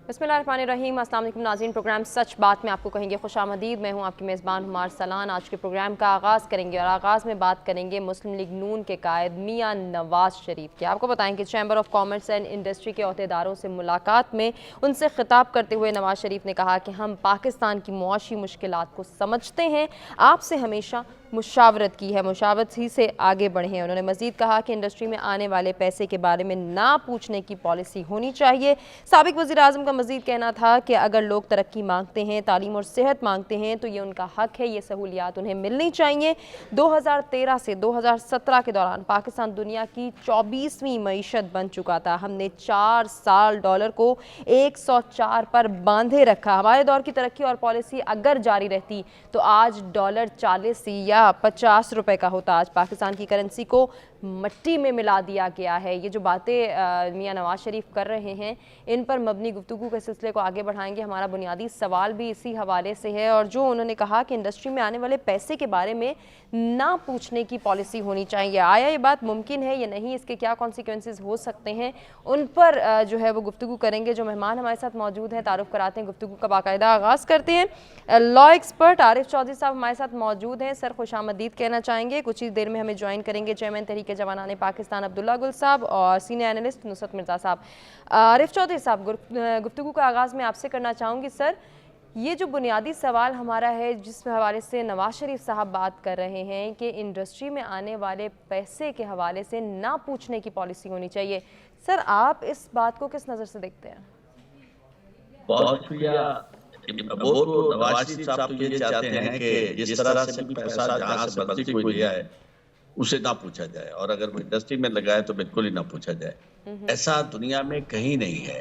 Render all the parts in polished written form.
बिस्मिल्लाहिर्रहमानिर्रहीम। अस्सलाम वालेकुम नाज़रीन, प्रोग्राम सच बात में आपको कहेंगे खुशामदीद। मैं हूं आपकी मेज़बान हुमार सलान। आज के प्रोग्राम का आगाज़ करेंगे और आगाज़ में बात करेंगे मुस्लिम लीग नून के कायद मियां नवाज शरीफ की। आपको बताएं कि chamber of commerce and industry के अहदेदारों से मुलाकात में उनसे खिताब करते हुए नवाज शरीफ ने कहा कि हम पाकिस्तान की मुआशी मुश्किलात को समझते हैं, आपसे हमेशा मुशावरत की है, मुशावरत ही से आगे बढ़े हैं। उन्होंने मज़ीद कहा कि इंडस्ट्री में आने वाले पैसे के बारे में ना पूछने की पॉलिसी होनी चाहिए। साबिक वज़ीर आज़म का मज़ीद कहना था कि अगर लोग तरक्की मांगते हैं, तालीम और सेहत मांगते हैं तो ये उनका हक है, ये सहूलियात उन्हें मिलनी चाहिए। 2013 से 2017 के दौरान पाकिस्तान दुनिया की 24वीं मईशत बन चुका था। हमने 4 साल डॉलर को 104 पर बांधे रखा। हमारे दौर की तरक्की और पॉलिसी अगर जारी रहती तो आज डॉलर 40 या 50 रुपए का होता। आज पाकिस्तान की करेंसी को मट्टी में मिला दिया गया है। ये जो बातें मियां नवाज शरीफ कर रहे हैं, इन पर मबनी गुफ्तगू के सिलसिले को आगे बढ़ाएंगे। हमारा बुनियादी सवाल भी इसी हवाले से है। और जो उन्होंने कहा कि इंडस्ट्री में आने वाले पैसे के बारे में ना पूछने की पॉलिसी होनी चाहिए, आया ये बात मुमकिन है या नहीं, इसके क्या कॉन्सिक्वेंसेस हो सकते हैं, उन पर जो है वो गुफ्तगू करेंगे। जो मेहमान हमारे साथ मौजूद हैं, तारुफ कराते हैं, गुफ्तगू का बाकायदा आगाज़ करते हैं। लॉ एक्सपर्ट आरिफ चौधरी साहब हमारे साथ मौजूद हैं, सर खुशामदीद कहना चाहेंगे। कुछ ही देर में हमें ज्वाइन करेंगे चेयरमैन तहरीक जवानाने पाकिस्तान अब्दुल्ला गुल साहब और सीनियर एनालिस्ट नुसरत मिर्ज़ा साहब। आरिफ चौधरी साहब, गुफ्तगू का आगाज़ मैं आपसे करना चाहूँगी। सर, ये जो बुनियादी सवाल हमारा है, जिस हवाले से नवाज शरीफ साहब बात कर रहे हैं कि इंडस्ट्री में आने वाले पैसे के हवाले से ना पूछने की पॉलिसी होनी चाहिए, सर आप इस बात को किस नज़र से देखते हैं? बहुत शुक्रिया। वो तो नवाज शरीफ साहब तो ये चाहते हैं कि जिस तरह से भी पैसा जहाँ से मर्जी कोई लिया है उसे ना पूछा जाए, और अगर वो इंडस्ट्री में लगाए तो बिल्कुल ही ना पूछा जाए। ऐसा दुनिया में कहीं नहीं है।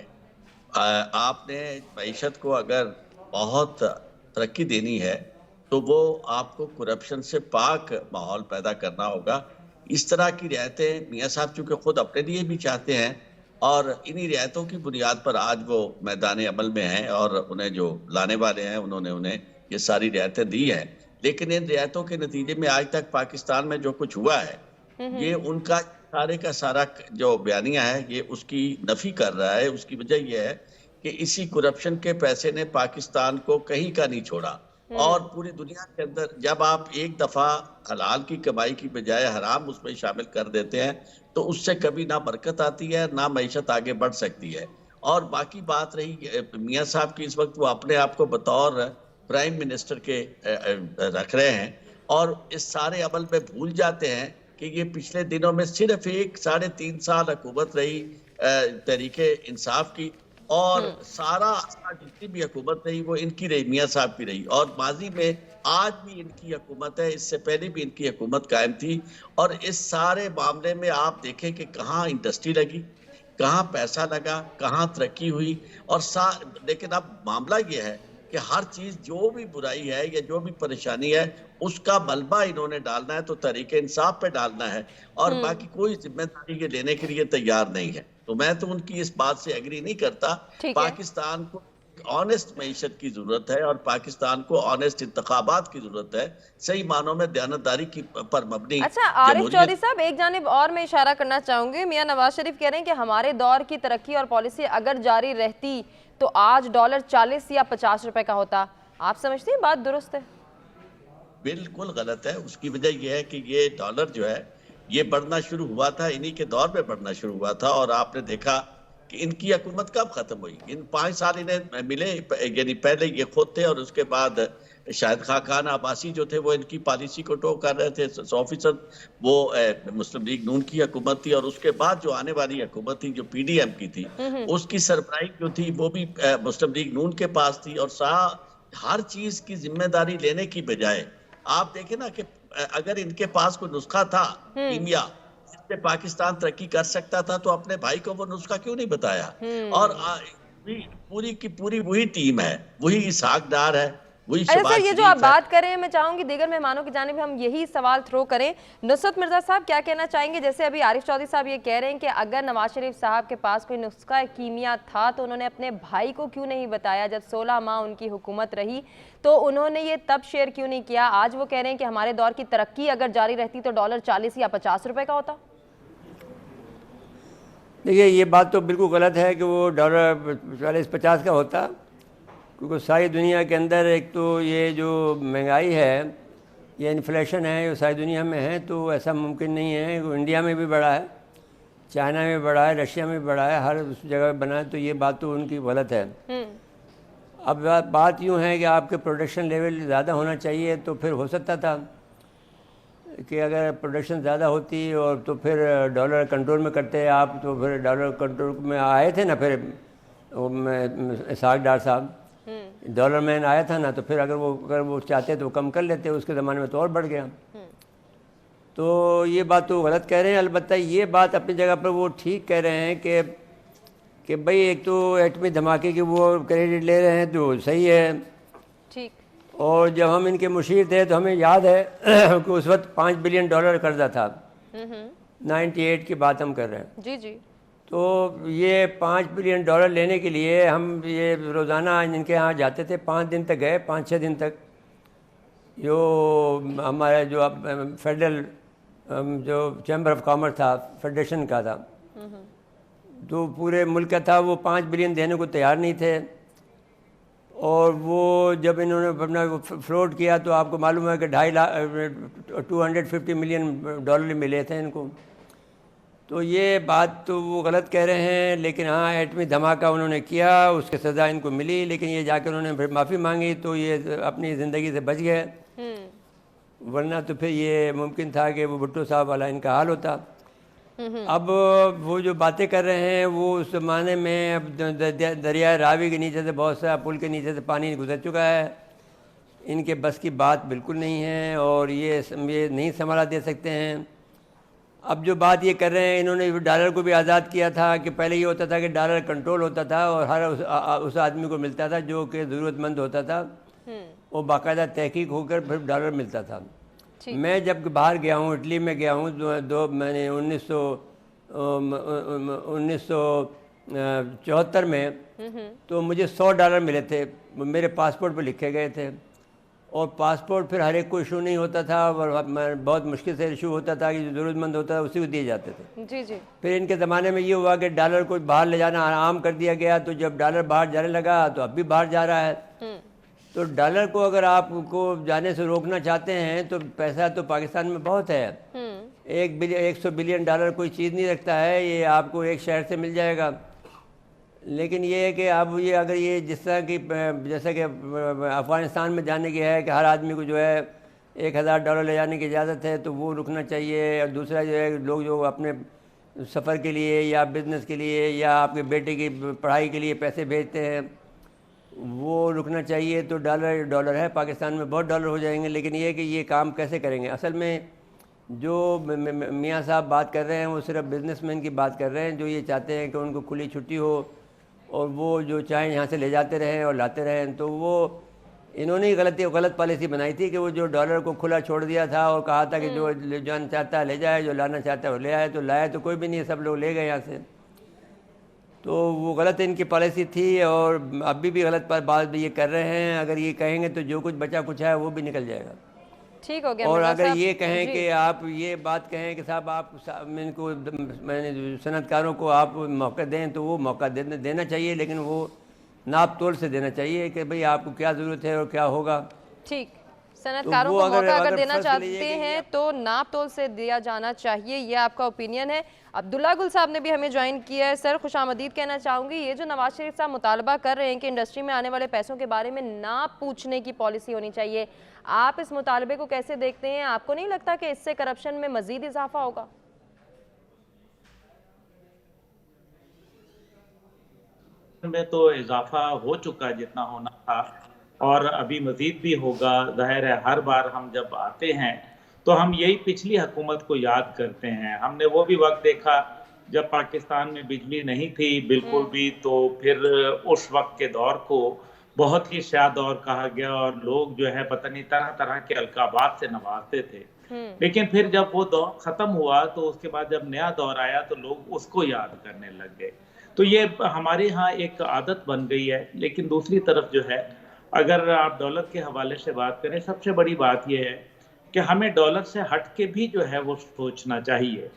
आपने मईशत को अगर बहुत तरक्की देनी है तो वो आपको करप्शन से पाक माहौल पैदा करना होगा। इस तरह की रियायतें मियाँ साहब चूंकि खुद अपने लिए भी चाहते हैं और इन्हीं रियायतों की बुनियाद पर आज वो मैदान अमल में हैं और उन्हें जो लाने वाले हैं उन्होंने उन्हें ये सारी रियायतें दी हैं। लेकिन इन रियायतों के नतीजे में आज तक पाकिस्तान में जो कुछ हुआ है, ये उनका सारे का सारा जो बयानिया है ये उसकी नफी कर रहा है। उसकी वजह यह है कि इसी करप्शन के पैसे ने पाकिस्तान को कहीं का नहीं छोड़ा। और पूरी दुनिया के अंदर जब आप एक दफा हलाल की कमाई की बजाय हराम उसमें शामिल कर देते हैं तो उससे कभी ना बरकत आती है, ना मईशत आगे बढ़ सकती है। और बाकी बात रही मियाँ साहब की, इस वक्त वो अपने आप को बतौर प्राइम मिनिस्टर के रख रहे हैं और इस सारे अमल में भूल जाते हैं कि ये पिछले दिनों में सिर्फ 3.5 साल हुकूमत रही तहरीके इंसाफ की, और सारा जितनी भी हुकूमत रही वो इनकी रही, मियाँ साहब की रही। और माजी में आज भी इनकी हुकूमत है, इससे पहले भी इनकी हुकूमत कायम थी। और इस सारे मामले में आप देखें कि कहाँ इंडस्ट्री लगी, कहाँ पैसा लगा, कहाँ तरक्की हुई। और लेकिन अब मामला ये है कि हर चीज जो भी बुराई है या जो भी परेशानी है उसका मलबा इन्होंने डालना है तो तरीके इंसाफ पे डालना है, और बाकी कोई जिम्मेदारी के लेने के लिए तैयार नहीं है। तो मैं तो उनकी इस बात से एग्री नहीं करता। पाकिस्तान को ऑनेस्ट मईशत की जरूरत है और पाकिस्तान को ऑनेस्ट इंतखाबात की जरूरत है, सही मानों में दयानतदारी की पर मबनी। अच्छा आरिफ चौधरी साहब, एक जानिब और मैं इशारा करना चाहूंगी। मियां नवाज शरीफ कह रहे हैं कि हमारे दौर की तरक्की और पॉलिसी अगर जारी रहती तो आज डॉलर 40 या 50 रुपए का होता। आप समझते हैं बात दुरुस्त है? बिल्कुल गलत है। उसकी वजह यह है कि ये डॉलर जो है ये बढ़ना शुरू हुआ था, इन्हीं के दौर में बढ़ना शुरू हुआ था। और आपने देखा कि इनकी हुकूमत कब खत्म हुई, इन 5 साल इन्हें मिले, यानी पहले ये खुद थे और उसके बाद शाहिद खान अब्बासी जो थे वो इनकी पॉलिसी को टो कर रहे थे 100%। वो मुस्लिम लीग नून की हुकूमत थी, और उसके बाद जो आने वाली हुकूमत थी जो PDM की थी उसकी सरबराही जो थी वो भी मुस्लिम लीग नून के पास थी। और हर चीज की जिम्मेदारी लेने की बजाय आप देखें ना कि अगर इनके पास कोई नुस्खा था कीमिया जिससे पाकिस्तान तरक्की कर सकता था तो अपने भाई को वो नुस्खा क्यों नहीं बताया। और पूरी की पूरी वही टीम है, वही इसहाक डार है, वही अच्छा शहबाज सर, ये जो शरीफ आप है। बात करें, मैं चाहूंगी दीगर मेहमानों की जानिब हम यही सवाल थ्रो करें। नुसरत मिर्जा साहब क्या कहना चाहेंगे? जैसे अभी आरिफ चौधरी साहब ये कह रहे हैं कि अगर नवाज शरीफ साहब के पास कोई नुस्खा कीमिया था तो उन्होंने अपने भाई को क्यों नहीं बताया? जब 16 माह उनकी हुकूमत रही तो उन्होंने ये तब शेयर क्यों नहीं किया? आज वो कह रहे हैं कि हमारे दौर की तरक्की अगर जारी रहती तो डॉलर 40 या 50 रुपए का होता। देखिए ये बात तो बिल्कुल गलत है कि वो डॉलर 40-50 का होता, क्योंकि सारी दुनिया के अंदर एक तो ये जो महंगाई है, ये इन्फ्लेशन है, ये सारी दुनिया में है, तो ऐसा मुमकिन नहीं है। वो इंडिया में भी बढ़ा है, चाइना में बढ़ा है, रशिया में बढ़ा है, हर उस जगह बना है, तो ये बात तो उनकी गलत है। अब बात यूँ है कि आपके प्रोडक्शन लेवल ज़्यादा होना चाहिए, तो फिर हो सकता था कि अगर प्रोडक्शन ज़्यादा होती और तो फिर डॉलर कंट्रोल में करते आप, तो फिर डॉलर कंट्रोल में आए थे ना, फिर इसहाक डार साहब डॉलर मैन आया था ना, तो फिर अगर वो चाहते तो कम कर लेते, उसके ज़माने में तो और बढ़ गया। तो ये बात तो गलत कह रहे हैं। अलबत्ता ये बात अपनी जगह पर वो ठीक कह रहे हैं कि भाई एक तो एटमी धमाके की वो क्रेडिट ले रहे हैं, तो सही है। ठीक। और जब हम इनके मुशीर थे तो हमें याद है कि उस वक्त $5 बिलियन कर्जा था। 98 की बात हम कर रहे हैं। जी जी। तो ये $5 बिलियन लेने के लिए हम ये रोज़ाना इनके यहाँ जाते थे, 5 दिन तक गए, 5-6 दिन तक। जो हमारे जो अब फेडरल जो चैम्बर ऑफ कॉमर्स था, फेडरेशन का था, तो पूरे मुल्क का था, वो 5 बिलियन देने को तैयार नहीं थे। और वो जब इन्होंने अपना फ्लोट किया तो आपको मालूम है कि 250 मिलियन मिले थे इनको। तो ये बात तो वो गलत कह रहे हैं, लेकिन हाँ एटमी धमाका उन्होंने किया, उसकी सज़ा इनको मिली, लेकिन ये जाकर उन्होंने फिर माफ़ी मांगी तो ये अपनी ज़िंदगी से बच गए, वरना तो फिर ये मुमकिन था कि वो भुट्टो साहब वाला इनका हाल होता। अब वो जो बातें कर रहे हैं वो उस ज़माने में, अब दरिया रावी के नीचे से बहुत सा पुल के नीचे से पानी गुजर चुका है, इनके बस की बात बिल्कुल नहीं है और ये नहीं संभाला दे सकते हैं। अब जो बात ये कर रहे हैं, इन्होंने डॉलर को भी आज़ाद किया था कि पहले ये होता था कि डॉलर कंट्रोल होता था और हर उस आदमी को मिलता था जो कि ज़रूरतमंद होता था, वो बाकायदा तहकीक होकर फिर डॉलर मिलता था। मैं जब बाहर गया हूँ, इटली में गया हूँ, मैंने 1974 में, तो मुझे $100 मिले थे, मेरे पासपोर्ट पर लिखे गए थे। और पासपोर्ट फिर हर एक को इशू नहीं होता था, और बहुत मुश्किल से इशू होता था कि जो ज़रूरतमंद होता था उसी को दिए जाते थे। जी जी। फिर इनके ज़माने में ये हुआ कि डॉलर को बाहर ले जाना आम कर दिया गया, तो जब डॉलर बाहर जाने लगा तो अब भी बाहर जा रहा है। तो डॉलर को अगर आपको जाने से रोकना चाहते हैं तो पैसा तो पाकिस्तान में बहुत है। 100 बिलियन डॉलर कोई चीज़ नहीं रखता है, ये आपको एक शहर से मिल जाएगा। लेकिन ये है कि अब ये अगर ये जिस तरह की, जैसा कि अफ़गानिस्तान में जाने की है कि हर आदमी को जो है $1000 ले जाने की इजाज़त है, तो वो रुकना चाहिए। और दूसरा जो है, लोग जो अपने सफ़र के लिए या बिज़नेस के लिए या आपके बेटे की पढ़ाई के लिए पैसे भेजते हैं, वो रुकना चाहिए। तो डॉलर है पाकिस्तान में, बहुत डॉलर हो जाएंगे। लेकिन ये है कि ये काम कैसे करेंगे। असल में जो मियाँ साहब बात कर रहे हैं वो सिर्फ बिजनेसमैन की बात कर रहे हैं, जो ये चाहते हैं कि उनको खुली छुट्टी हो और वो जो चाहें यहाँ से ले जाते रहें और लाते रहें। तो वो इन्होंने ही गलत पॉलिसी बनाई थी कि वो जो डॉलर को खुला छोड़ दिया था और कहा था कि जो जाना चाहता है ले जाए, जो लाना चाहता है वो ले आए। तो लाया तो कोई भी नहीं, सब लोग ले गए यहाँ से। तो वो गलत इनकी पॉलिसी थी और अभी भी गलत बात भी ये कर रहे हैं। अगर ये कहेंगे तो जो कुछ बचा कुछ है वो भी निकल जाएगा। ठीक हो गया। और अगर ये कहें कि आप ये बात कहें कि साहब आप इनको, मैंने सनतकारों को आप मौका दें, तो वो मौका देना चाहिए, लेकिन वो नाप तोल से देना चाहिए कि भाई आपको क्या ज़रूरत है और क्या होगा। ठीक, सनतकारों को मौका अगर देना चाहते हैं तो नाप तोल से दिया जाना चाहिए, ये आपका ओपिनियन है। अब्दुल्ला गुल साहब ने भी हमें ज्वाइन किया है। सर खुशामदीद कहना चाहूँगी। ये जो नवाज शरीफ साहब मुतालबा कर रहे हैं कि इंडस्ट्री में आने वाले पैसों के बारे में ना पूछने की पॉलिसी होनी चाहिए, आप इस मुतालबे को कैसे देखते हैं? आपको नहीं लगता कि इससे करप्शन में मजीद इजाफा होगा? में तो इजाफा हो चुका जितना होना था और अभी मजीद भी होगा। जाहिर है हर बार हम जब आते हैं तो हम यही पिछली हुकूमत को याद करते हैं। हमने वो भी वक्त देखा जब पाकिस्तान में बिजली नहीं थी बिल्कुल भी, तो फिर उस वक्त के दौर को बहुत ही शाह दौर कहा गया और लोग जो है पता नहीं तरह तरह के अलकाबात से नवाजते थे। लेकिन फिर जब वो दौर खत्म हुआ तो उसके बाद जब नया दौर आया तो लोग उसको याद करने लग गए। तो ये हमारे यहाँ एक आदत बन गई है। लेकिन दूसरी तरफ जो है, अगर आप डॉलर के हवाले से बात करें, सबसे बड़ी बात यह है कि हमें डॉलर से हट के भी जो है वो सोचना चाहिए।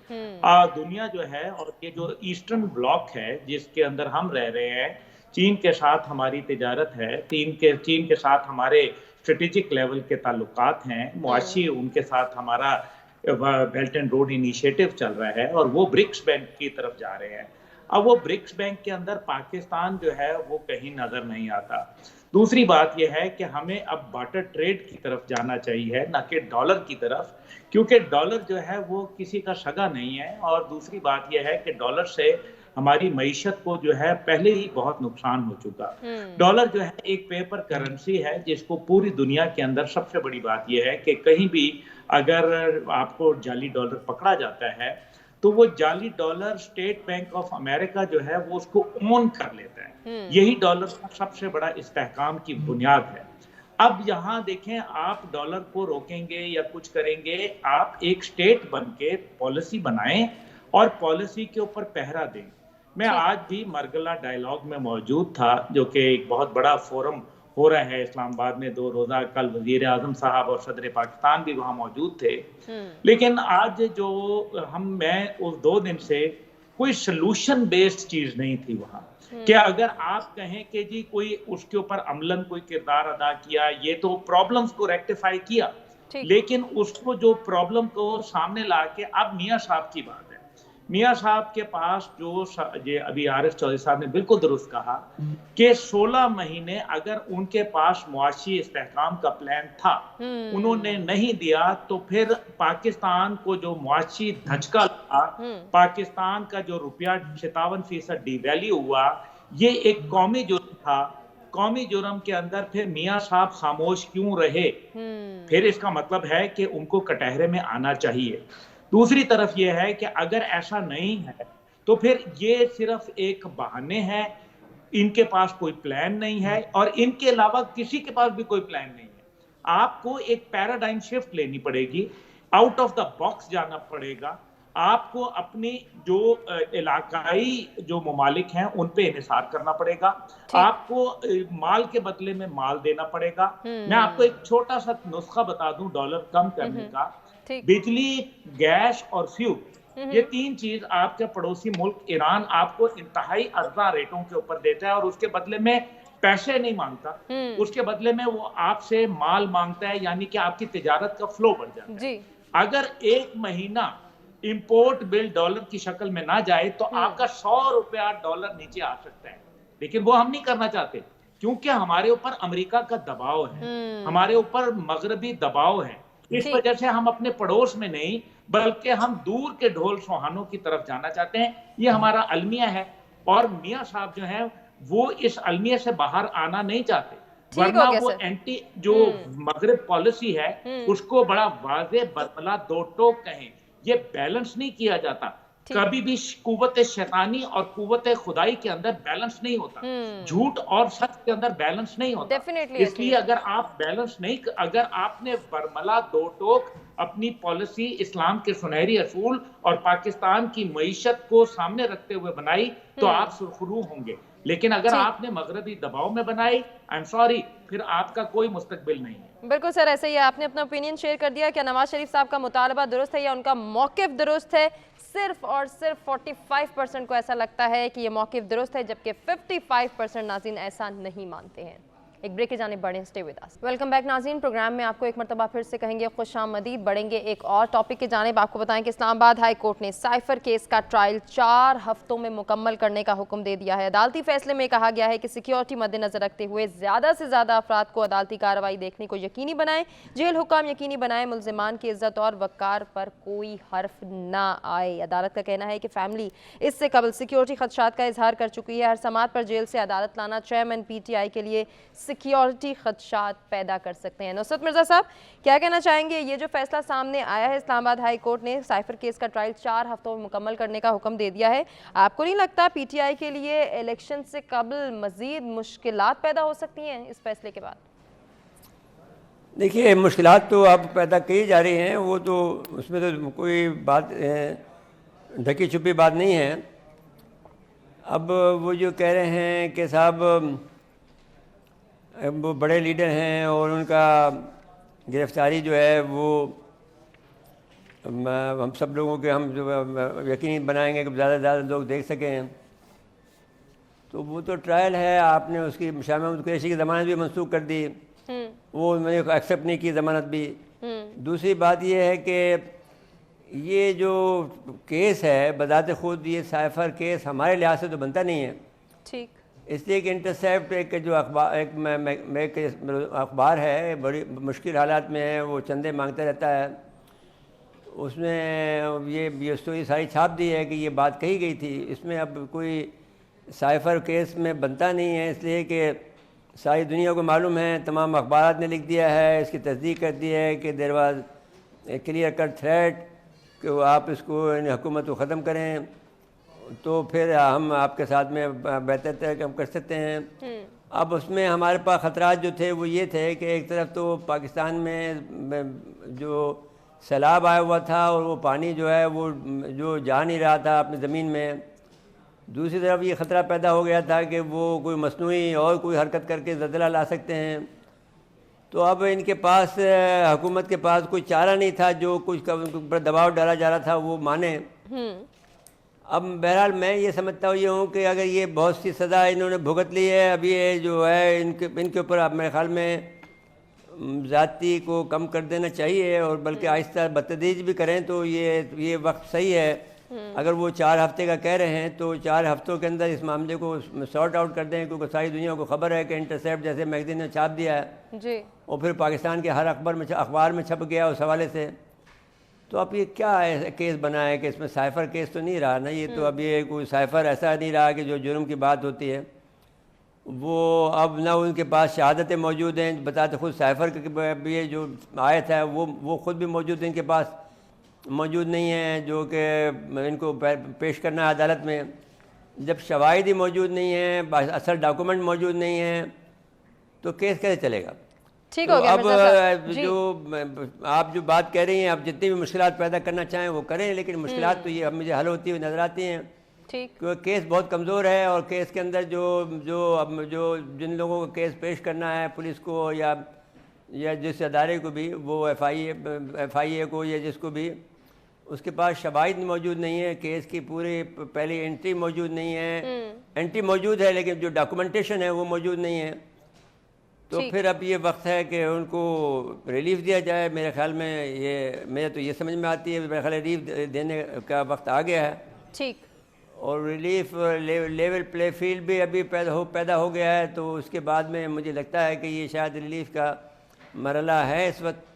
दुनिया जो है और ये जो ईस्टर्न ब्लॉक है जिसके अंदर हम रह रहे हैं, चीन के साथ हमारी तिजारत है, चीन के साथ हमारे स्ट्रेटेजिक लेवल के ताल्लुकात हैं, मुआशी उनके साथ हमारा बेल्ट एंड रोड इनिशिएटिव चल रहा है और वो ब्रिक्स बैंक की तरफ जा रहे हैं। अब वो ब्रिक्स बैंक के अंदर पाकिस्तान जो है वो कहीं नजर नहीं आता। दूसरी बात यह है कि हमें अब बार्टर ट्रेड की तरफ जाना चाहिए, ना कि डॉलर की तरफ, क्योंकि डॉलर जो है वो किसी का सगा नहीं है। और दूसरी बात यह है कि डॉलर से हमारी मईशत को जो है पहले ही बहुत नुकसान हो चुका। डॉलर जो है एक पेपर करेंसी है जिसको पूरी दुनिया के अंदर सबसे बड़ी बात यह है कि कहीं भी अगर आपको जाली डॉलर पकड़ा जाता है तो वो जाली dollar state bank of America जो है वो उसको ओन कर लेता है। यही डॉलर का सबसे बड़ा इस्तेहकाम की बुनियाद है। अब यहाँ देखें, आप डॉलर को रोकेंगे या कुछ करेंगे, आप एक स्टेट बन के पॉलिसी बनाएं और पॉलिसी के ऊपर पहरा दें। मैं आज भी मरगला डायलॉग में मौजूद था, जो कि एक बहुत बड़ा फोरम हो रहा है इस्लामाबाद में 2 रोजा। कल वजीर आजम साहब और सदर पाकिस्तान भी वहां मौजूद थे। लेकिन आज जो मैं उस 2 दिन से कोई सोल्यूशन बेस्ड चीज नहीं थी वहां, कि अगर आप कहें कि जी कोई उसके ऊपर अमलन कोई किरदार अदा किया, ये तो प्रॉब्लम्स को रेक्टिफाई किया, लेकिन उसको जो प्रॉब्लम को सामने ला के, अब मियाँ साहब की बात है, मियाँ साहब के पास जो ये अभी आरिफ चौधरी साहब ने बिल्कुल दुरुस्त कहा कि 16 महीने अगर उनके पास मुआशी इस्तेहकाम का प्लान था, उन्होंने नहीं दिया, तो फिर पाकिस्तान को जो मुआशी धचका लगा, पाकिस्तान का जो रुपया 57% डिवैल्यू हुआ, ये एक कौमी जुर्म था। कौमी जुर्म के अंदर फिर मियाँ साहब खामोश क्यों रहे? फिर इसका मतलब है कि उनको कटहरे में आना चाहिए। दूसरी तरफ यह है कि अगर ऐसा नहीं है तो फिर ये सिर्फ एक बहाने हैं, इनके पास कोई प्लान नहीं है और इनके अलावा किसी के पास भी कोई प्लान नहीं है। आपको एक पैराडाइम शिफ्ट लेनी पड़ेगी, आउट ऑफ द बॉक्स जाना पड़ेगा। आपको अपनी जो इलाकाई जो ममालिक हैं उन पे इन्हिसार करना पड़ेगा, आपको माल के बदले में माल देना पड़ेगा। मैं आपको एक छोटा सा नुस्खा बता दूं डॉलर कम करने का। बिजली, गैस और फ्यूल, ये 3 चीज आपके पड़ोसी मुल्क ईरान आपको इंतहाई अर्जा रेटों के ऊपर देता है और उसके बदले में पैसे नहीं मांगता, उसके बदले में वो आपसे माल मांगता है, यानी कि आपकी तिजारत का फ्लो बढ़ जाता है। अगर 1 महीना इंपोर्ट बिल डॉलर की शक्ल में ना जाए तो आपका 100 रुपया डॉलर नीचे आ सकता है, लेकिन वो हम नहीं करना चाहते क्योंकि हमारे ऊपर अमेरिका का दबाव है, हमारे ऊपर मगरबी दबाव है। इस वजह से हम अपने पड़ोस में नहीं बल्कि हम दूर के ढोल सुहानों की तरफ जाना चाहते हैं। ये हमारा अलमिया है और मियाँ साहब जो है वो इस अलमिया से बाहर आना नहीं चाहते, वरना वो एंटी जो मगरिब पॉलिसी है उसको बड़ा वाज़े बरमला दो टोक कहें, ये बैलेंस नहीं किया जाता। कभी भी कुव्वत शैतानी और कुव्वत खुदाई के अंदर बैलेंस नहीं होता, झूठ और सच के अंदर बैलेंस नहीं होता। इसलिए अगर आप बैलेंस नहीं, अगर आपने बरमला दो टोक अपनी पॉलिसी इस्लाम के सुनहरी असूल और पाकिस्तान की मईशत को सामने रखते हुए बनाई तो आप सुरखरू होंगे, लेकिन अगर आपने मगरबी दबाव में बनाई, आई एम सॉरी, फिर आपका कोई मुस्तकबिल नहीं है। बिल्कुल सर, ऐसे ही आपने अपना ओपिनियन शेयर कर दिया। क्या नवाज शरीफ साहब का मुतालबा दुरुस्त है या उनका मौक़िफ़ दुरुस्त है? सिर्फ और सिर्फ 45% को ऐसा लगता है कि ये मौक़िफ़ दुरुस्त है, जबकि 55% नाज़रीन ऐसा नहीं मानते हैं। एक ब्रेक के जाने बढ़ें, stay with us. Welcome back नाज़रीन, प्रोग्राम में आपको एक मरतबा फिर से कहेंगे खुशामदीद। बढ़ेंगे एक और टॉपिक की जानिब। आपको बताएं कि इस्लामाबाद हाई कोर्ट ने साइफर केस का ट्रायल 4 हफ्तों में मुकम्मल करने का हुक्म दे दिया है। अदालती फैसले में कहा गया है कि सिक्योरिटी मद्देनजर रखते हुए ज़्यादा से ज़्यादा अफराद को अदालती कार्रवाई देखने को यकीनी बनाएं, जेल हुक्म यकीनी बनाएं, मुल्जिमान की इज्जत और वक़ार पर कोई हर्फ ना आए। अदालत का कहना है कि फैमिली इससे कबल सिक्योरिटी खदशात का इजहार कर चुकी है। हर समात पर जेल से अदालत लाना चेयरमैन PTI के लिए सिक्योरिटी खदशात पैदा कर सकते हैं। नुसरत मिर्जा साहब, क्या कहना चाहेंगे? ये जो फैसला सामने आया है, इस्लामाबाद हाई कोर्ट ने साइफर केस का ट्रायल 4 हफ्तों में मुकम्मल करने का हुक्म दे दिया है, आपको नहीं लगता PTI के लिए इलेक्शन से कबल मजीद मुश्किलात पैदा हो सकती हैं इस फैसले के बाद? देखिए, मुश्किलात तो अब पैदा की जा रही हैं, वो तो उसमें तो कोई बात ढकी छुपी बात नहीं है। अब वो जो कह रहे हैं कि साहब वो बड़े लीडर हैं और उनका गिरफ्तारी जो है वो हम सब लोगों के हम जो यकीनी बनाएंगे कि ज़्यादा से ज़्यादा लोग देख सकें। तो वो तो ट्रायल है, आपने उसकी शाह महमूद कुरैशी की ज़मानत भी मनसूख कर दी, वो मैंने एक्सेप्ट नहीं की ज़मानत भी। दूसरी बात ये है कि ये जो केस है बज़ात ख़ुद ये साइफ़र केस हमारे लिहाज से तो बनता नहीं है। ठीक, इसलिए कि इंटरसेप्ट एक जो अखबार एक अखबार है, बड़ी मुश्किल हालात में है, वो चंदे मांगता रहता है। उसमें ये स्टोरी सारी छाप दी है कि ये बात कही गई थी। इसमें अब कोई साइफ़र केस में बनता नहीं है, इसलिए कि सारी दुनिया को मालूम है, तमाम अखबारात ने लिख दिया है, इसकी तस्दीक कर दी है कि there was a clear cut threat कि वो आप इसको हुकूमत को ख़त्म करें, तो फिर हम आपके साथ में बेहतर तय हम कर सकते हैं। अब उसमें हमारे पास ख़तरात जो थे वो ये थे कि एक तरफ तो पाकिस्तान में जो सैलाब आया हुआ था और वो पानी जो है वो जो जा नहीं रहा था अपनी ज़मीन में, दूसरी तरफ ये ख़तरा पैदा हो गया था कि वो कोई मसनूई और कोई हरकत करके ज़लज़ला ला सकते हैं। तो अब इनके पास हुकूमत के पास कोई चारा नहीं था, जो कुछ पर दबाव डाला जा रहा था वो माने। अब बहरहाल मैं ये समझता हूँ कि अगर ये बहुत सी सज़ा इन्होंने भुगत ली है, अब ये जो है इनके ऊपर अब मेरे ख्याल में ज़्यादती को कम कर देना चाहिए, और बल्कि आहिस्ता बतदरीज भी करें तो ये वक्त सही है। अगर वो 4 हफ्ते का कह रहे हैं तो 4 हफ्तों के अंदर इस मामले को सॉर्ट आउट कर दें, क्योंकि सारी दुनिया को ख़बर है कि इंटरसेप्ट जैसे मैगज़ीन ने छाप दिया है जी, और फिर पाकिस्तान के हर अखबार में छप गया उस हवाले से। तो अब ये क्या है केस बना है कि इसमें साइफ़र केस तो नहीं रहा ना, ये तो अब ये कोई साइफ़र ऐसा नहीं रहा कि जो जुर्म की बात होती है वो अब ना उनके पास शहादतें मौजूद हैं, बताते खुद साइफ़र के ये जो आयत है वो ख़ुद भी मौजूद है, इनके पास मौजूद नहीं है जो कि इनको पेश करना है अदालत में। जब शवाहिद ही मौजूद नहीं है, असल डॉक्यूमेंट मौजूद नहीं है, तो केस कैसे चलेगा? ठीक तो हो गया अब मिर्ज़ा साहब। जी, जो आप जो बात कह रही हैं, आप जितनी भी मुश्किलात पैदा करना चाहें वो करें, लेकिन मुश्किलात तो ये अब मुझे हल होती हुई नज़र आती हैं। ठीक, क्योंकि केस बहुत कमज़ोर है, और केस के अंदर जो जिन लोगों को केस पेश करना है पुलिस को या जिस अदारे को भी, वो FIA को या जिसको भी, उसके पास शवाहिद मौजूद नहीं है, केस की पूरी पहली एंट्री मौजूद नहीं है। एंट्री मौजूद है लेकिन जो डॉक्यूमेंटेशन है वो मौजूद नहीं है। तो फिर अब ये वक्त है कि उनको रिलीफ दिया जाए। मेरे ख्याल में मेरे तो ये समझ में आती है, मेरे ख्याल रिलीफ देने का वक्त आ गया है। ठीक, और रिलीफ लेवल प्ले फील्ड भी अभी पैदा हो गया है, तो उसके बाद में मुझे लगता है कि ये शायद रिलीफ का मरला है इस वक्त,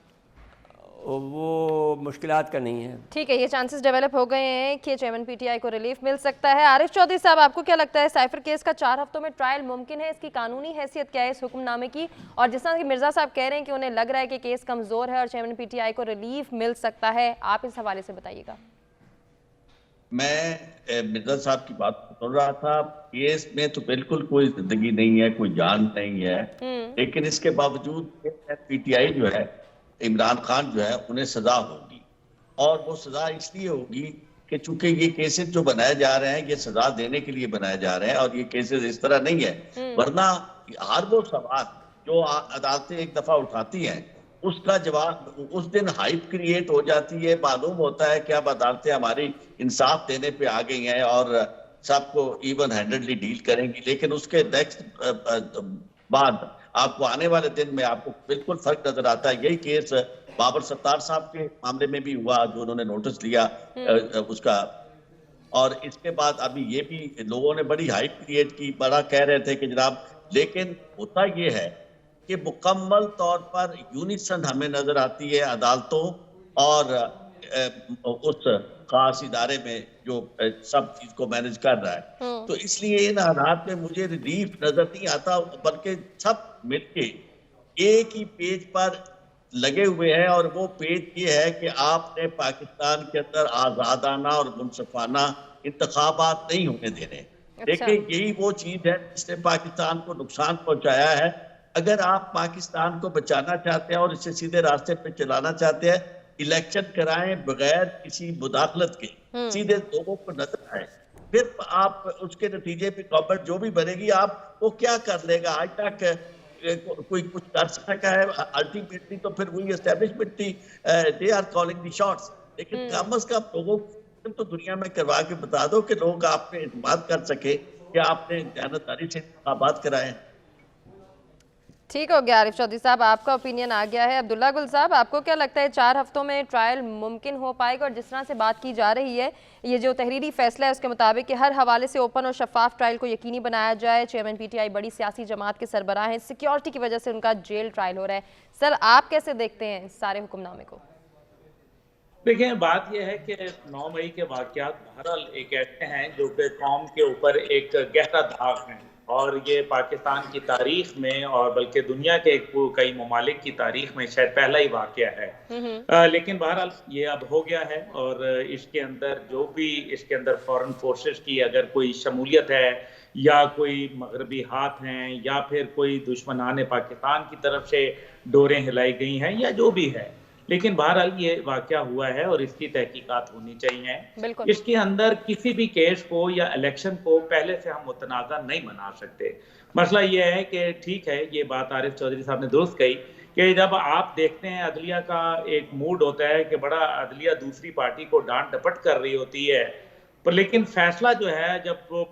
वो मुश्किलात का नहीं है। ठीक है, ये चांसेस डेवलप हो गए हैं कि चेयरमैन PTI को रिलीफ मिल सकता है। आरिफ चौधरी साहब, आपको क्या लगता है साइफर केस का 4 हफ्तों में ट्रायल मुमकिन है? इसकी कानूनी हैसियत क्या है इस हुक्मनामे की? और जिस तरह कि मिर्ज़ा साहब कह रहे हैं कि उन्हें लग रहा है कि केस कमज़ोर है और चेयरमैन PTI को रिलीफ मिल सकता है, आप इस हवाले से बताइएगा। मैं मिर्जा साहब की बात सुन रहा था, केस में तो बिल्कुल कोई जिंदगी नहीं है, कोई जान नहीं है, लेकिन इसके बावजूद PTI जो है, इमरान खान जो है, उन्हें सजा होगी। और वो सजा इसलिए होगी कि चूंकि ये केसेस जो बनाए जा रहे हैं ये सजा देने के लिए बनाए जा रहे हैं, और ये केसेस इस तरह नहीं है। वरना हर वो सवाल जो अदालतें एक दफा उठाती हैं उसका जवाब उस दिन हाइप क्रिएट हो जाती है, मालूम होता है कि अब अदालतें हमारी इंसाफ देने पे आ गई हैं और सबको इवन हैंडेडली डील करेंगी। लेकिन उसके नेक्स्ट बाद आपको आने वाले दिन में आपको बिल्कुल फर्क नजर आता है। यही केस बाबर सत्तार साहब के मामले में भी हुआ, जो उन्होंने नोटिस लिया उसका, और इसके बाद अभी ये भी लोगों ने बड़ी हाइप क्रिएट की, बड़ा कह रहे थे कि जनाब, लेकिन होता ये है कि मुकम्मल तौर पर यूनिसन हमें नजर आती है अदालतों और उस खास इदारे में जो सब चीज को मैनेज कर रहा है। तो इसलिए इन हालात में मुझे रिलीफ नजर नहीं आता, बल्कि सब मिलके एक ही पेज पर लगे हुए हैं, और वो पेज ये है कि आपने पाकिस्तान के अंदर आजादाना और मुनसफाना इंतखाबात नहीं होने देने। देखिए, यही वो चीज है जिसने पाकिस्तान को नुकसान पहुंचाया है। अगर आप पाकिस्तान को बचाना चाहते हैं और इसे सीधे रास्ते पे चलाना चाहते हैं, इलेक्शन कराएं बगैर किसी मुदाखलत के, सीधे लोगों को नजर आए, फिर आप उसके नतीजे पे गवर्नमेंट जो भी बनेगी, आप वो क्या कर लेगा? आज तक कोई कुछ कर सका है? अल्टीमेटली तो फिर वही एस्टेब्लिशमेंट थी, they are calling the shots. लेकिन कम अज कम लोगों को तो दुनिया में करवा के बता दो कि लोग आप पे एतमाद कर सके कि आपने दयानतदारी से इंतखाबात कराए। ठीक हो गया आरिफ चौधरी साहब, आपका ओपिनियन आ गया है। अब्दुल्ला गुल साहब, आपको क्या लगता है 4 हफ्तों में ट्रायल मुमकिन हो पाएगा? और जिस तरह से बात की जा रही है, ये जो तहरीरी फैसला है उसके मुताबिक कि हर हवाले से ओपन और शफाफ ट्रायल को यकीनी बनाया जाए। चेयरमैन पीटीआई बड़ी सियासी जमात के सरबराह हैं, सिक्योरिटी की वजह से उनका जेल ट्रायल हो रहा है। सर, आप कैसे देखते हैं इस सारे हुक्मनामे को? देखिए, बात यह है कि 9 मई के वाक़यात बहरहाल एक ऐसे हैं जो कि कौम के ऊपर एक गहरा दाग हैं, और ये पाकिस्तान की तारीख में और बल्कि दुनिया के कई ममालिक की तारीख में शायद पहला ही वाक़या है। लेकिन बहरहाल ये अब हो गया है, और इसके अंदर जो भी इसके अंदर फॉरेन फोर्सेस की अगर कोई शमूलियत है, या कोई मगरबी हाथ हैं, या फिर कोई दुश्मनान पाकिस्तान की तरफ से डोरें हिलाई गई हैं, या जो भी है, लेकिन बहरहाल ये वाक़या हुआ है और इसकी तहकीकात होनी चाहिए। इसके अंदर किसी भी केस को या इलेक्शन को पहले से हम मुतनाज़ा नहीं बना सकते। मसला ये है कि ठीक है, ये बात आरिफ चौधरी साहब ने दुरुस्त कही कि जब आप देखते हैं अदलिया का एक मूड होता है कि बड़ा अदलिया दूसरी पार्टी को डांट डपट कर रही होती है, पर लेकिन फैसला जो है जब वो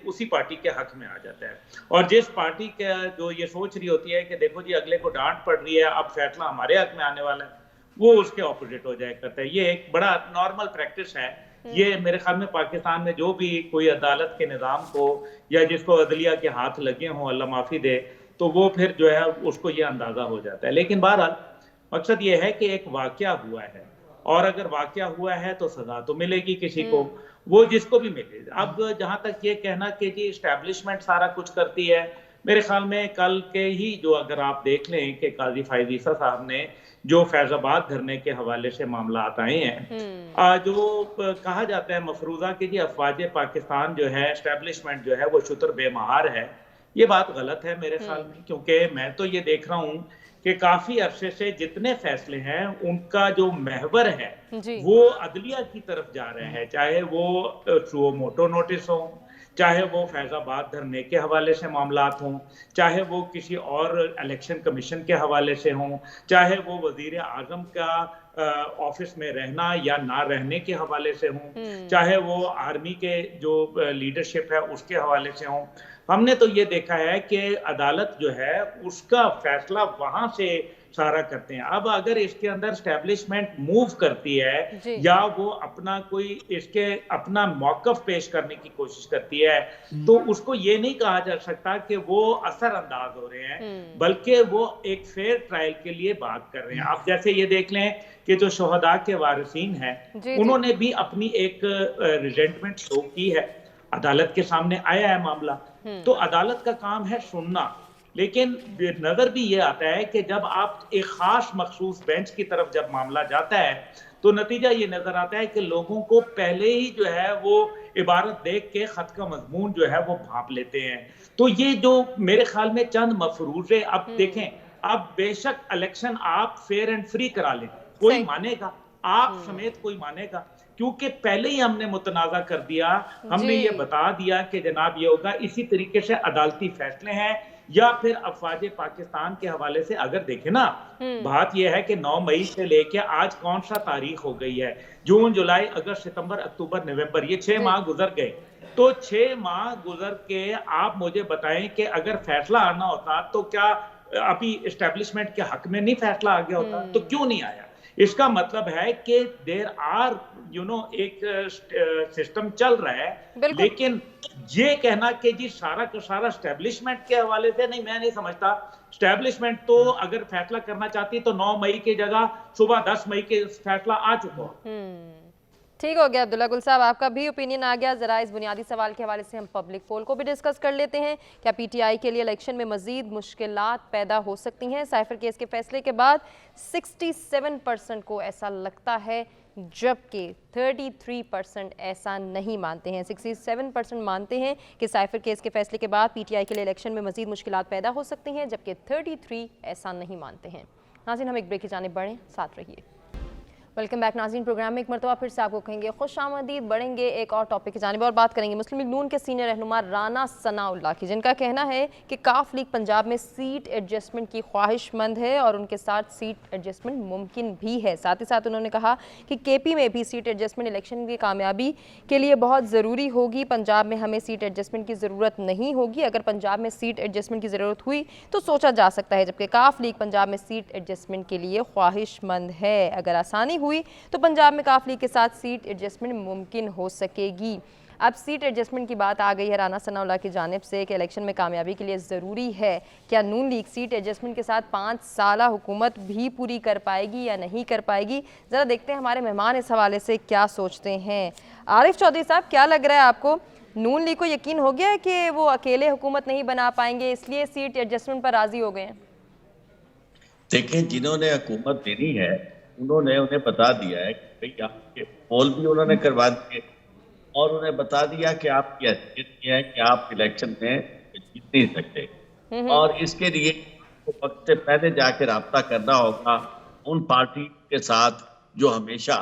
उसी पार्टी के हक में आ जाता है, और जिस पार्टी का जो ये सोच रही होती है कि देखो जी अगले को डांट पड़ रही है, अब फैसला हमारे हक में आने वाला है, वो उसके ऑपोजिट हो जाया करता है। ये एक बड़ा नॉर्मल प्रैक्टिस है। ये मेरे ख्याल में पाकिस्तान में जो भी कोई अदालत के निज़ाम को या जिसको अदलिया के हाथ लगे हों, अल्लाह माफ़ी दे, तो वो फिर जो है उसको ये अंदाज़ा हो जाता है। लेकिन बहरहाल मकसद ये है कि एक वाक़या हुआ है, और अगर वाक़या हुआ है तो सज़ा तो मिलेगी किसी को, वो जिसको भी मिले। अब जहाँ तक ये कहना कि जी इस्टेब्लिशमेंट सारा कुछ करती है, मेरे ख्याल में कल के ही जो अगर आप देख लें कि काजी फायज ईसा साहब ने जो फैजाबाद धरने के हवाले से मामला आए हैं, जो कहा जाता है मफरूजा कि जी अफवाज पाकिस्तान जो है, एस्टेब्लिशमेंट जो है वो शुतर बेमहार है, ये बात गलत है मेरे ख्याल में। क्योंकि मैं तो ये देख रहा हूँ कि काफी अरसे से जितने फैसले हैं उनका जो महवर है वो अदलिया की तरफ जा रहे हैं, चाहे वो सुओ मोटो नोटिस हो, चाहे वो फैजाबाद धरने के हवाले से मामलात हों, चाहे वो किसी और इलेक्शन कमीशन के हवाले से हों, चाहे वो वजीर आजम का ऑफिस में रहना या ना रहने के हवाले से हों, चाहे वो आर्मी के जो लीडरशिप है उसके हवाले से हों। हमने तो ये देखा है कि अदालत जो है उसका फैसला वहां से सारा करते हैं। अब अगर इसके अंदर एस्टेब्लिशमेंट मूव करती है या वो अपना कोई इसके अपना मौकफ पेश करने की कोशिश करती है, तो उसको ये नहीं कहा जा सकता कि वो असर अंदाज हो रहे हैं, बल्कि वो एक फेयर ट्रायल के लिए बात कर रहे हैं। आप जैसे ये देख लें कि जो शोहदा के वारिसीन हैं उन्होंने भी अपनी एक रिजेंटमेंट शो की है, अदालत के सामने आया है मामला, तो अदालत का काम है सुनना। लेकिन नजर भी ये आता है कि जब आप एक खास मखसूस बेंच की तरफ जब मामला जाता है तो नतीजा ये नजर आता है कि लोगों को पहले ही जो है वो इबारत देख के खत का मजमून जो है वो भांप लेते हैं। तो ये जो मेरे ख्याल में चंद मफरूजे, अब देखें, अब बेशक इलेक्शन आप फेयर एंड फ्री करा लें, कोई मानेगा, आप समेत कोई मानेगा, क्योंकि पहले ही हमने मुतनाज़ा कर दिया, हमने ये बता दिया कि जनाब ये होगा। इसी तरीके से अदालती फैसले हैं या फिर अफवाज पाकिस्तान के हवाले से अगर देखें ना, बात यह है कि 9 मई से लेके आज कौन सा तारीख हो गई है, जून, जुलाई, अगस्त, सितंबर, अक्टूबर, नवंबर, ये 6 माह गुजर गए। तो 6 माह गुजर के आप मुझे बताएं कि अगर फैसला आना होता तो क्या अभी एस्टेब्लिशमेंट के हक में नहीं फैसला आ गया होता? तो क्यों नहीं आया? इसका मतलब है कि देयर आर एक सिस्टम चल रहा है, लेकिन ये कहना कि जी सारा का सारा एस्टेब्लिशमेंट के हवाले से नहीं, मैं नहीं समझता। एस्टेब्लिशमेंट तो अगर फैसला करना चाहती तो 9 मई की जगह सुबह 10 मई के फैसला आ चुका। ठीक हो गया अब्दुल्ला गुल साहब, आपका भी ओपिनियन आ गया। ज़रा इस बुनियादी सवाल के हवाले से हम पब्लिक पोल को भी डिस्कस कर लेते हैं। क्या पीटीआई के लिए इलेक्शन में मज़ीद मुश्किलात पैदा हो सकती हैं? साइफर केस के फैसले के बाद 67% को ऐसा लगता है, जबकि 33% ऐसा नहीं मानते हैं। 67% मानते हैं कि साइफर केस के फैसले के बाद पीटीआई के लिए इलेक्शन में मज़ीद मुश्किलात पैदा हो सकती हैं, जबकि 33 ऐसा नहीं मानते हैं। नाज़रीन, हम एक ब्रेक की जानिब बढ़ें, साथ रहिए। वेलकम बैक नाज़रीन। प्रोग्राम में एक मरतबा फिर से आपको कहेंगे खुशामदीद। बढ़ेंगे एक और टॉपिक की जानिब और बात करेंगे मुस्लिम लीग नून के सीनियर रहनुमा राना सनाउल्लाह की, जिनका कहना है कि काफ लीग पंजाब में सीट एडजस्टमेंट की ख्वाहिशमंद है और उनके साथ सीट एडजस्टमेंट मुमकिन भी है। साथ ही साथ उन्होंने कहा कि केपी में भी सीट एडजस्टमेंट इलेक्शन की कामयाबी के लिए बहुत ज़रूरी होगी। पंजाब में हमें सीट एडजस्टमेंट की ज़रूरत नहीं होगी। अगर पंजाब में सीट एडजस्टमेंट की ज़रूरत हुई तो सोचा जा सकता है, जबकि काफ लीग पंजाब में सीट एडजस्टमेंट के लिए ख्वाहिशमंद है। अगर आसानी हुई तो पंजाब में काफ लीग के साथ सीट एडजस्टमेंट मुमकिन हो सकेगी। अब सीट एडजस्टमेंट की बात आ गई है राना सनाउल्लाह की जानिब से कि इलेक्शन में कामयाबी के लिए ज़रूरी है। क्या नून लीग सीट एडजस्टमेंट के साथ 5 साला हुकूमत भी पूरी कर पाएगी या नहीं कर पाएगी? ज़रा देखते हैं हमारे मेहमान इस हवाले से क्या सोचते हैं। आरिफ चौधरी साहब, क्या लग रहा है आपको, नून लीग को यकीन हो गया है कि वो अकेले हुकूमत नहीं बना पाएंगे, इसलिए सीट एडजस्टमेंट पर राजी हो गए हैं? देखिए, जिन्होंने हुकूमत देनी है उन्होंने उन्हें बता दिया है कि भाई आपके पोल भी उन्होंने करवा दिए और उन्हें बता दिया कि आपकी हैसियत क्या है कि आप इलेक्शन में जीत नहीं सकते और इसके लिए वक्त से पहले जाकर राब्ता करना होगा उन पार्टी के साथ जो हमेशा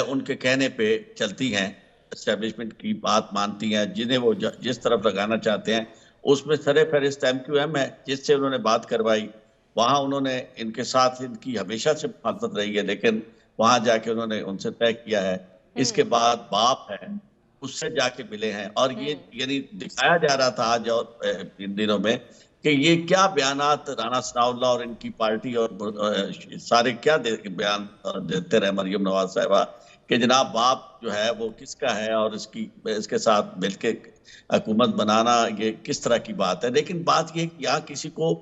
उनके कहने पे चलती हैं, एस्टेब्लिशमेंट की बात मानती हैं, जिन्हें वो जिस तरफ लगाना चाहते हैं उसमें सरे फहरिस्त MQM है, जिससे उन्होंने बात करवाई। वहां उन्होंने इनके साथ इनकी हमेशा से मुखालफत रही है, लेकिन वहां जाके उन्होंने उनसे तय किया है। इसके बाद बाप है, उससे जाके मिले हैं और ये यानी दिखाया जा रहा था आज और इन दिनों में कि ये क्या बयानात राना सनाउल्लाह और इनकी पार्टी और सारे क्या बयान देते रहे मरियम नवाज साहिबा कि जनाब बाप जो है वो किसका है और इसके साथ मिलके हुकूमत बनाना ये किस तरह की बात है। लेकिन बात ये कि यहाँ किसी को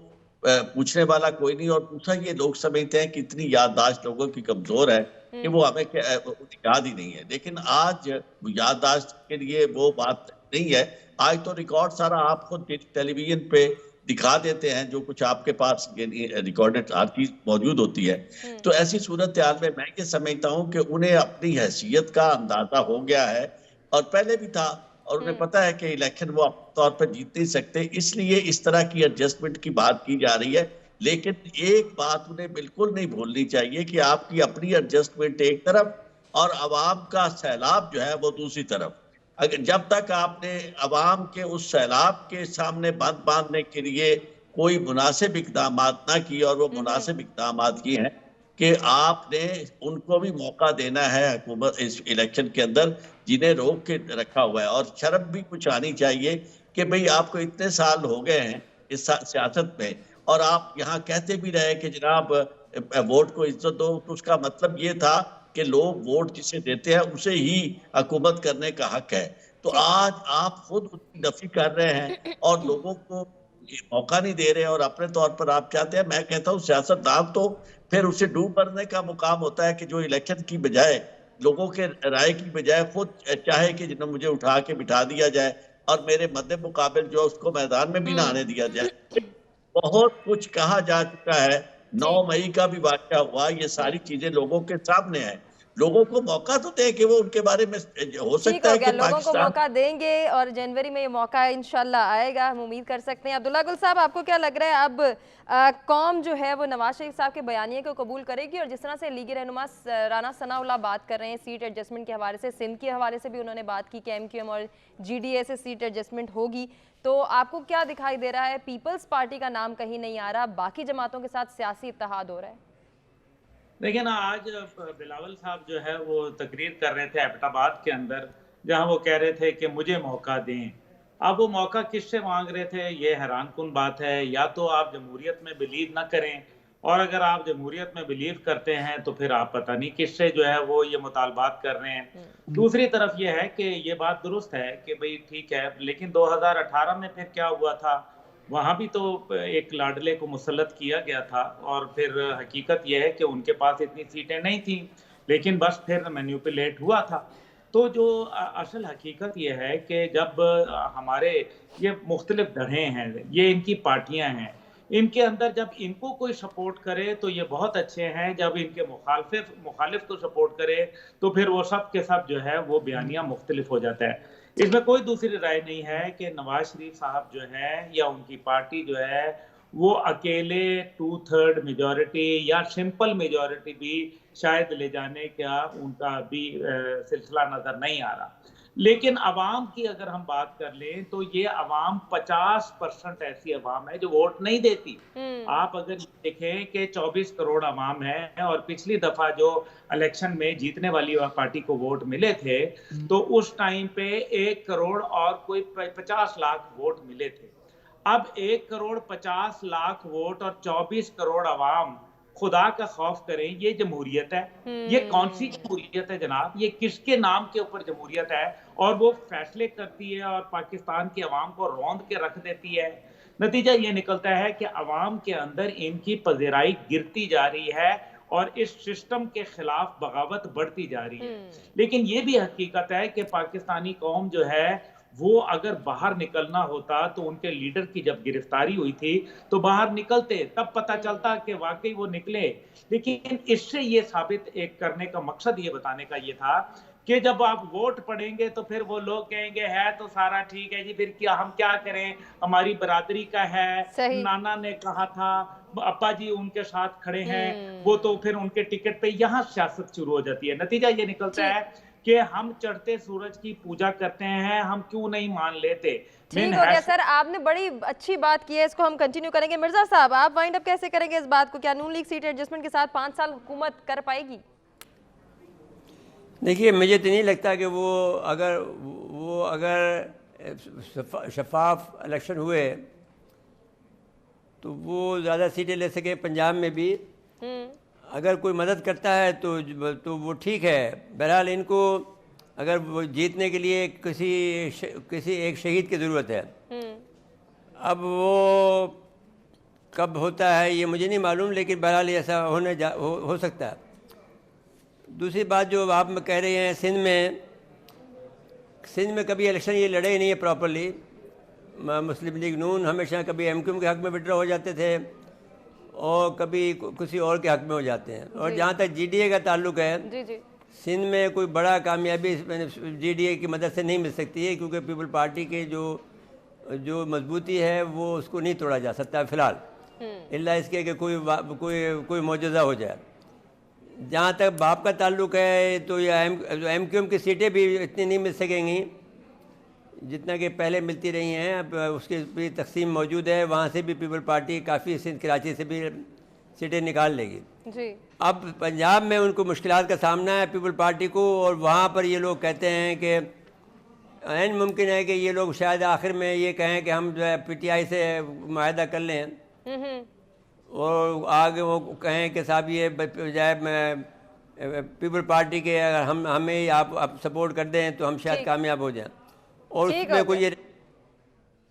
पूछने वाला कोई नहीं और पूछा ये लोग समझते हैं कि इतनी याददाश्त लोगों की कमजोर है कि वो हमें याद ही नहीं है। लेकिन आज याददाश्त के लिए वो बात नहीं है। आज तो रिकॉर्ड सारा आपको टेलीविजन पे दिखा देते हैं, जो कुछ आपके पास रिकॉर्डेड हर चीज मौजूद होती है। तो ऐसी सूरत हाल में मैं ये समझता हूँ कि उन्हें अपनी हैसियत का अंदाजा हो गया है और पहले भी था और उन्हें पता है कि इलेक्शन वो अपने तौर पर जीत नहीं सकते, इसलिए इस तरह की एडजस्टमेंट की बात की जा रही है। लेकिन एक बात उन्हें बिल्कुल नहीं भूलनी चाहिए कि आपकी अपनी एडजस्टमेंट एक तरफ और अवाम का सैलाब जो है वो दूसरी तरफ। अगर जब तक आपने अवाम के उस सैलाब के सामने बंद बांधने के लिए कोई मुनासिब इकदाम ना किए और वो मुनासिब इकदाम ये हैं कि आपने उनको भी मौका देना है हुकूमत इस इलेक्शन के अंदर, जिन्हें रोक के रखा हुआ है। और शर्म भी कुछ आनी चाहिए कि भाई आपको इतने साल हो गए हैं इस सियासत में और आप यहाँ कहते भी रहे कि जनाब वोट को इज्जत दो, तो उसका मतलब ये था कि लोग वोट जिसे देते हैं उसे ही हुकूमत करने का हक है। तो आज आप खुद उसकी नफी कर रहे हैं और लोगों को मौका नहीं दे रहे और अपने तौर पर आप चाहते हैं। मैं कहता हूँ सियासतदान तो फिर उसे डूब मरने का मुकाम होता है कि जो इलेक्शन की बजाय लोगों के राय की बजाय खुद चाहे कि जिन्हें मुझे उठा के बिठा दिया जाए और मेरे मद्दे मुकाबिल जो उसको मैदान में भी ना आने दिया जाए। बहुत कुछ कहा जा चुका है, 9 मई का भी वाकया हुआ, ये सारी चीजें लोगों के सामने है। लोगों को मौका तो दे कि वो उनके बारे में हो सकता है कि लोगों को मौका देंगे और जनवरी में ये मौका इंशाल्लाह आएगा, हम उम्मीद कर सकते हैं। अब्दुल्ला गुल साहब, आपको क्या लग रहा है अब कौम जो है वो नवाज शरीफ साहब के बयानिए को कबूल करेगी? और जिस तरह से लीगी रहनुमा राना सनाउल्लाह बात कर रहे हैं सीट एडजस्टमेंट के हवाले से, सिंध के हवाले से भी उन्होंने बात की कि MQM और GDA से सीट एडजस्टमेंट होगी, तो आपको क्या दिखाई दे रहा है? पीपल्स पार्टी का नाम कहीं नहीं आ रहा, बाकी जमातों के साथ सियासी इत्तेहाद हो रहा है। देखिए ना, आज बिलावल साहब जो है वो तकरीर कर रहे थे एबटाबाद के अंदर, जहां वो कह रहे थे कि मुझे मौका दें। अब वो मौका किससे मांग रहे थे, ये हैरानकुन बात है। या तो आप जमहूरियत में बिलीव ना करें, और अगर आप जमहूरियत में बिलीव करते हैं तो फिर आप पता नहीं किससे जो है वो ये मुतालबात कर रहे हैं। दूसरी तरफ ये है कि ये बात दुरुस्त है कि भाई ठीक है, लेकिन 2018 में फिर क्या हुआ था, वहां भी तो एक लाडले को मुसल्लत किया गया था और फिर हकीकत यह है कि उनके पास इतनी सीटें नहीं थी, लेकिन बस फिर मैन्युपुलेट हुआ था। तो जो असल हकीकत यह है कि जब हमारे ये मुख्तलिफ धड़े हैं, ये इनकी पार्टियां हैं, इनके अंदर जब इनको कोई सपोर्ट करे तो ये बहुत अच्छे हैं, जब इनके मुखालिफ को सपोर्ट करे तो फिर वो सब के सब जो है वो बयानियां मुख्तलिफ हो जाता है। इसमें कोई दूसरी राय नहीं है कि नवाज शरीफ साहब जो है या उनकी पार्टी जो है वो अकेले 2/3 मेजॉरिटी या सिंपल मेजॉरिटी भी शायद ले जाने का उनका भी सिलसिला नजर नहीं आ रहा। लेकिन अवाम की अगर हम बात कर लें तो ये अवाम 50% ऐसी अवाम है जो वोट नहीं देती। आप अगर देखें कि 24 करोड़ अवाम है और पिछली दफा जो इलेक्शन में जीतने वाली पार्टी को वोट मिले थे तो उस टाइम पे 1 करोड़ और कोई 50 लाख वोट मिले थे। अब 1 करोड़ 50 लाख वोट और 24 करोड़ अवाम, खुदा का खौफ करें, ये जमहूरियत है? ये कौन सी जमहूरियत है जनाब? ये किसके नाम के ऊपर जमहूरियत है? और वो फैसले करती है और पाकिस्तान की अवाम को रौंद के रख देती है। नतीजा ये निकलता है कि अवाम के अंदर इनकी पज़ीराई गिरती जा रही है और इस सिस्टम के खिलाफ बगावत बढ़ती जा रही है। लेकिन ये भी हकीकत है कि पाकिस्तानी कौम जो है वो अगर बाहर निकलना होता तो उनके लीडर की जब गिरफ्तारी हुई थी तो बाहर निकलते, तब पता चलता कि वाकई वो निकले। लेकिन इससे ये साबित एक करने का मकसद ये बताने का ये था कि जब आप वोट पड़ेंगे तो फिर वो लोग कहेंगे है तो सारा ठीक है जी, फिर क्या हम क्या करें, हमारी बरादरी का है, सही। नाना ने कहा था, अब्बा जी उनके साथ खड़े हैं, वो तो फिर उनके टिकट पे यहाँ सियासत शुरू हो जाती है। नतीजा ये निकलता है कि हम चढ़ते सूरज की पूजा करते हैं, हम क्यों नहीं मान लेते। ठीक हो गया सर, आपने बड़ी अच्छी बात की है, इसको हम कंटिन्यू करेंगे। मिर्जा साहब, आप वाइंड अप कैसे करेंगे इस बात को? क्या नून लीग सीट एडजस्टमेंट के साथ 5 साल हुकूमत कर पाएगी? देखिए, मुझे तो नहीं लगता कि वो अगर शफाफ इलेक्शन हुए तो वो ज़्यादा सीटें ले सके। पंजाब में भी अगर कोई मदद करता है तो वो ठीक है। बहरहाल इनको अगर वो जीतने के लिए किसी एक शहीद की ज़रूरत है। अब वो कब होता है ये मुझे नहीं मालूम, लेकिन बहरहाल ऐसा हो सकता है। दूसरी बात जो आप कह रहे हैं, सिंध में कभी इलेक्शन ये लड़े ही नहीं है प्रॉपरली। मुस्लिम लीग नून हमेशा कभी एमक्यूएम के हक में विड्रॉ हो जाते थे और कभी किसी और के हक में हो जाते हैं। और जहाँ तक जीडीए का ताल्लुक है, सिंध में कोई बड़ा कामयाबी जीडीए की मदद से नहीं मिल सकती है, क्योंकि पीपल पार्टी के जो मजबूती है वो उसको नहीं तोड़ा जा सकता फ़िलहाल, इल्ला इसके कि कोई मौजूदा हो जाए। जहाँ तक बाप का ताल्लुक है तो ये एमक्यूएम की सीटें भी इतनी नहीं मिल सकेंगी जितना कि पहले मिलती रही हैं। अब उसकी भी तकसीम मौजूद है, वहाँ से भी पीपल पार्टी काफ़ी सिंध कराची से भी सीटें निकाल लेगी जी। अब पंजाब में उनको मुश्किलात का सामना है पीपल पार्टी को, और वहाँ पर ये लोग कहते हैं कि ऐन मुमकिन है कि ये लोग शायद आखिर में ये कहें कि हम जो है पीटीआई से मुआहदा कर लें और आगे वो कहें कि साहब ये बजाय पीपल पार्टी के अगर हमें आप सपोर्ट कर दें तो हम शायद कामयाब हो जाएं। और उसमें कोई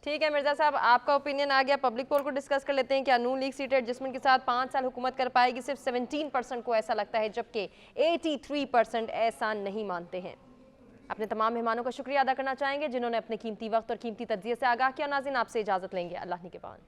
ठीक है मिर्जा साहब, आपका ओपिनियन आ गया। पब्लिक पोल को डिस्कस कर लेते हैं। क्या नून लीग सीट एडजस्टमेंट के साथ 5 साल हुकूमत कर पाएगी? सिर्फ 17% को ऐसा लगता है, जबकि 83% ऐसा नहीं मानते हैं। अपने तमाम मेहमानों का शुक्रिया अदा करना चाहेंगे जिन्होंने अपने कीमती वक्त और कीमती तज्जिए से आगाह किया। नाज़रीन, आपसे इजाज़त लेंगे। अल्लाह निगहबान।